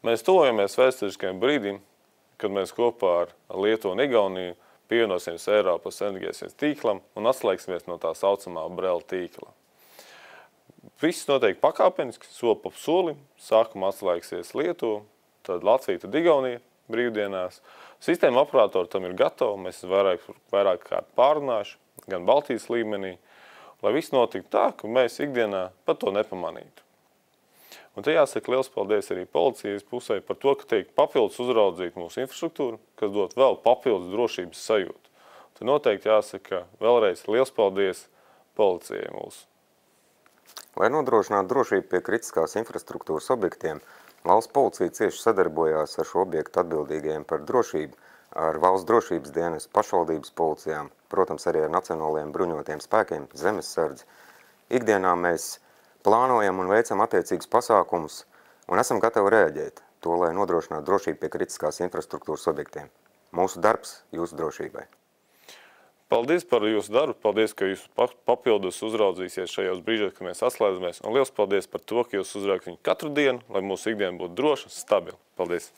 Mēs tuvojamies vēsturiskajam brīdim, kad mēs kopā ar Lietuvu un Igauniju pievienosimies Eiropas enerģijas tīklam un atslēgsimies no tā saucamā Brela tīkla. Viss notiek pakāpeniski, soli pa solim. Sākumā atslēgsies Lietuva, tad Latvija, tad Igaunija brīvdienās. Sistēma operatori tam ir gatavi, mēs vairāk kārt pārunājuši, gan Baltijas līmenī, lai viss notiktu tā, ka mēs ikdienā pat to nepamanītu. Un te jāsaka liels paldies arī policijas pusē par to, ka tiek papildus uzraudzīt mūsu infrastruktūru, kas dot vēl papildus drošības sajūtu. Te noteikti jāsaka vēlreiz liels paldies policijai mūsu. Lai nodrošinātu drošību pie kritiskās infrastruktūras objektiem, valsts policija cieši sadarbojās ar šo objektu atbildīgajiem par drošību, ar valsts drošības dienas, pašvaldības policijām, protams arī ar nacionālajiem bruņotiem spēkiem, zemesardzi. Ikdienā mēs plānojam un veicam attiecīgus pasākumus un esam gatavi rēģēt to, lai nodrošinātu drošību pie kritiskās infrastruktūras objektiem. Mūsu darbs jūsu drošībai. Paldies par jūsu darbu, paldies, ka jūs papildus uzraudzīsies šajos brīžos, kad mēs atslēdzamies, un liels paldies par to, ka jūs uzraugat viņu katru dienu, lai mūsu ikdiena būtu droša, stabila. Paldies!